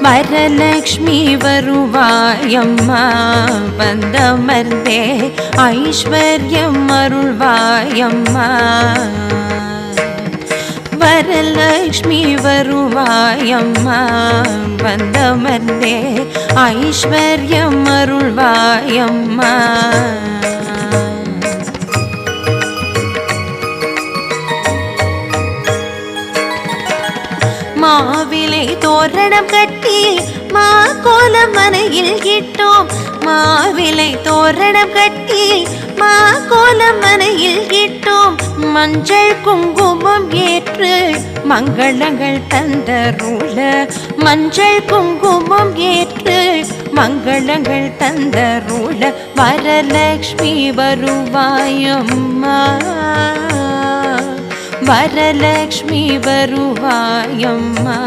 வரலக்ஷ்மி வருவாயம்மா வந்தமர்ந்தே ஐஸ்வர்யம் அருள்வாயம்மா வரலக்ஷ்மி வருவாயம்மா வந்தமர்ந்தே ஐஸ்வர்யம் அருள்வாயம்மா மாவிலை தோரணம் கட்டி மா கோலம் மனையில் கிட்டோம் மாவிலை தோரணம் கட்டி மா கோலம் மனையில் கிட்டோம் மஞ்சள் குங்குமம் ஏற்று மங்களங்கள் தந்தருள மஞ்சள் குங்குமம் ஏற்று மங்களங்கள் தந்தருள வரலக்ஷ்மி வருவாயம்மா வரலக்ஷ்மி வருவாயம்மா